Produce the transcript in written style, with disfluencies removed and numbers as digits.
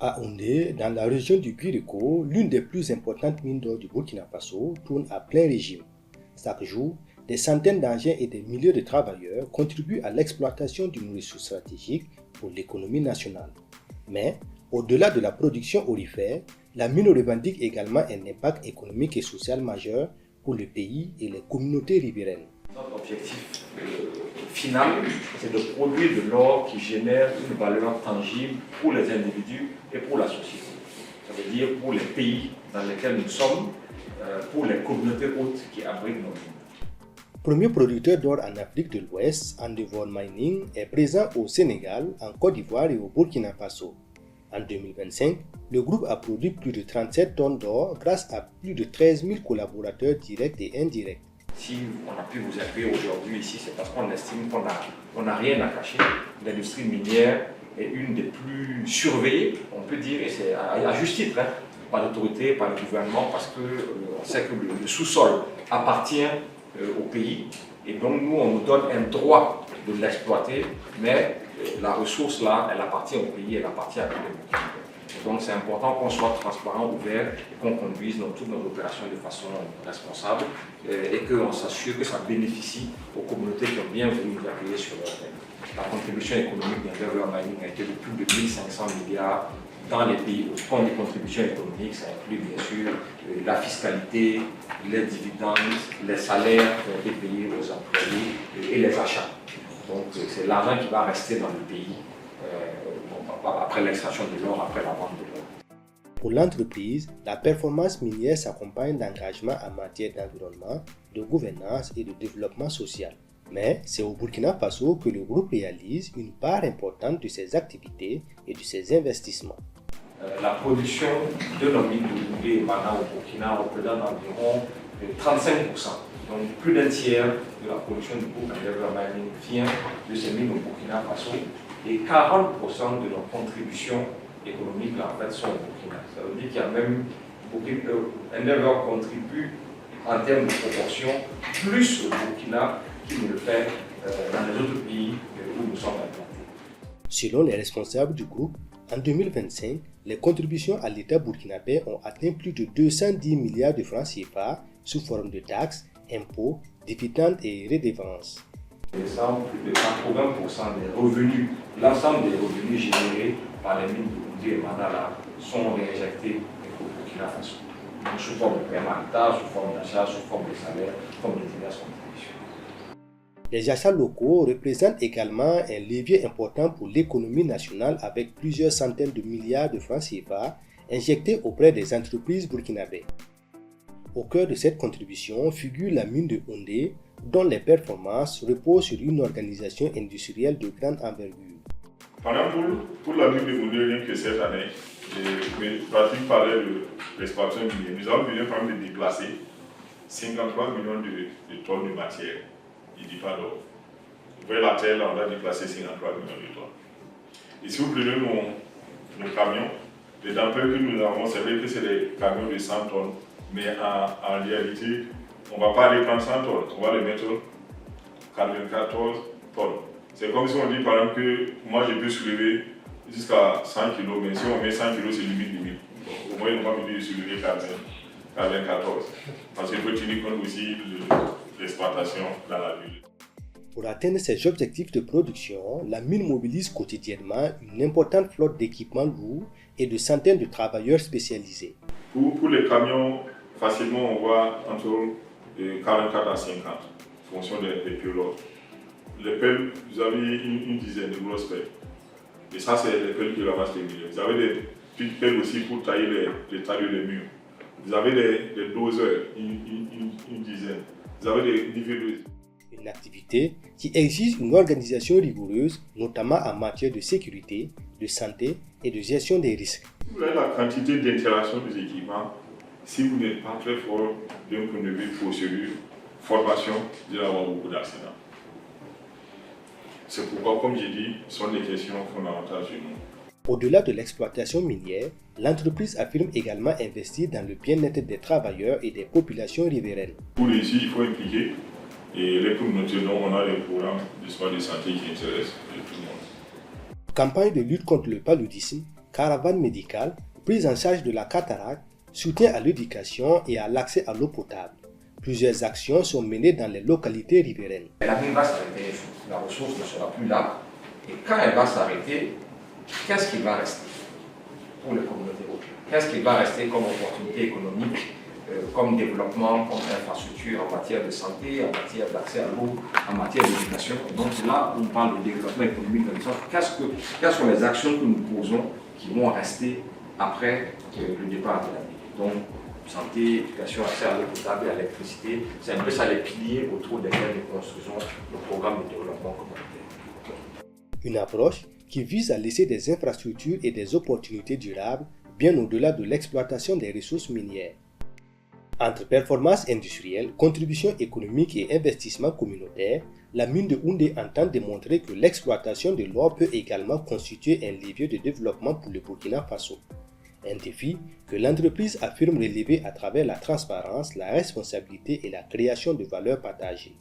À Houndé, dans la région du Guirico, l'une des plus importantes mines d'or du Burkina Faso tourne à plein régime. Chaque jour, des centaines d'engins et des milliers de travailleurs contribuent à l'exploitation d'une ressource stratégique pour l'économie nationale. Mais, au-delà de la production aurifère, la mine revendique également un impact économique et social majeur pour le pays et les communautés riveraines. Notre objectif final, c'est de produire de l'or qui génère une valeur tangible pour les individus et pour la société. Ça veut dire pour les pays dans lesquels nous sommes, pour les communautés hautes qui abritent nos mines. Premier producteur d'or en Afrique de l'Ouest, Endeavour Mining est présent au Sénégal, en Côte d'Ivoire et au Burkina Faso. En 2025, le groupe a produit plus de 37 tonnes d'or grâce à plus de 13 000 collaborateurs directs et indirects. Si on a pu vous accueillir aujourd'hui ici, c'est parce qu'on estime qu'on n'a rien à cacher. L'industrie minière est une des plus surveillées, on peut dire, et c'est à juste titre, par l'autorité, par le gouvernement, parce qu'on sait que le sous-sol appartient au pays. Et donc nous, on nous donne un droit de l'exploiter, mais la ressource là, elle appartient au pays, elle appartient à tous les Burkinabés. Donc c'est important qu'on soit transparent, ouvert et qu'on conduise toutes nos opérations de façon responsable et qu'on s'assure que ça bénéficie aux communautés qui ont bien voulu nous accueillir sur leur terre. La contribution économique d'Endeavour Mining a été de plus de 1500 milliards dans les pays où on dit contribution économique, ça inclut bien sûr la fiscalité, les dividendes, les salaires qui ont été payés aux employés et les achats. Donc c'est l'argent qui va rester dans le pays après l'extraction de l'or, après la vente de l'or. Pour l'entreprise, la performance minière s'accompagne d'engagements en matière d'environnement, de gouvernance et de développement social. Mais c'est au Burkina Faso que le groupe réalise une part importante de ses activités et de ses investissements. La production de nos mines de Houndé et Mana au Burkina représente environ 35%. Donc plus d'un tiers de la production du groupe Endeavour Mining vient de ces mines au Burkina Faso et 40% de nos contributions économiques en fait, sont au Burkina. Ça veut dire qu'il y a même Endeavour contribue en termes de proportion plus au Burkina qu'il ne le fait dans les autres pays où nous sommes implantés. Selon les responsables du groupe, en 2025, les contributions à l'État burkinabé ont atteint plus de 210 milliards de francs CFA sous forme de taxes, impôts, dividendes et redevances. Plus de 80% des revenus, l'ensemble des revenus générés par les mines de Houndé et Mana sont réinjectés au Burkina Faso. Sous forme de paiement d'État, sous forme d'achat, sous forme de salaire, comme de diverses contributions. Les achats locaux représentent également un levier important pour l'économie nationale avec plusieurs centaines de milliards de francs CFA injectés auprès des entreprises burkinabées. Au cœur de cette contribution figure la mine de Houndé, dont les performances reposent sur une organisation industrielle de grande envergure. Par exemple, pour la mine de Houndé, rien que cette année, Patrick parlait de l'exploitation minière. Nous avons besoin quand même de déplacer 53 millions de tonnes de matière. Il ne dit pas d'or. Vous voyez la terre, là, on a déplacé 53 millions de tonnes. Et si vous prenez nos camions, les dampeurs que nous avons, c'est vrai que c'est des camions de 100 tonnes, mais en réalité, on ne va pas aller prendre 100 tonnes, on va les mettre 94 tonnes. C'est comme si on dit par exemple que moi je peux soulever jusqu'à 100 kg, mais si on met 100 kg, c'est limite. Au moins, on va me dire de soulever 94. Parce qu'il faut tenir compte aussi de l'exploitation dans la ville. Pour atteindre ces objectifs de production, la mine mobilise quotidiennement une importante flotte d'équipements lourds et de centaines de travailleurs spécialisés. Pour les camions, facilement on voit entre 44 à 50 en fonction des pilotes. Les pelles, vous avez une dizaine de grosses pelles. Et ça, c'est les pelles qui ramassent les murs. Vous avez des petites pelles aussi pour tailler les murs. Vous avez des doseurs, une dizaine. Vous avez des nivelleuses. Une activité qui exige une organisation rigoureuse, notamment en matière de sécurité, de santé et de gestion des risques. Vous voyez la quantité d'interaction des équipements. Si vous n'êtes pas très fort d'un point de vue procédure, formation, vous allez avoir beaucoup d'accidents. C'est pourquoi, comme j'ai dit, ce sont des questions fondamentales chez nous. Au-delà de l'exploitation minière, l'entreprise affirme également investir dans le bien-être des travailleurs et des populations riveraines. Pour réussir, il faut impliquer et les communautés dont on a des programmes de soins de santé qui intéressent tout le monde. Campagne de lutte contre le paludisme, caravane médicale, prise en charge de la cataracte, soutien à l'éducation et à l'accès à l'eau potable. Plusieurs actions sont menées dans les localités riveraines. La mine va s'arrêter, la ressource ne sera plus là. Et quand elle va s'arrêter, qu'est-ce qui va rester pour les communautés locales? Qu'est-ce qui va rester comme opportunité économique, comme développement, comme infrastructure en matière de santé, en matière d'accès à l'eau, en matière d'éducation? Donc là, on parle de développement économique dans le sens, quelles sont les actions que nous posons qui vont rester après le départ de la ville? Donc, santé, éducation, accès à l'eau potable et à l'électricité, c'est un peu ça les piliers autour desquels nous construisons le programme de développement communautaire. Une approche qui vise à laisser des infrastructures et des opportunités durables bien au-delà de l'exploitation des ressources minières. Entre performances industrielles, contributions économiques et investissements communautaires, la mine de Houndé entend démontrer que l'exploitation de l'or peut également constituer un levier de développement pour le Burkina Faso. Un défi que l'entreprise affirme relever à travers la transparence, la responsabilité et la création de valeurs partagées.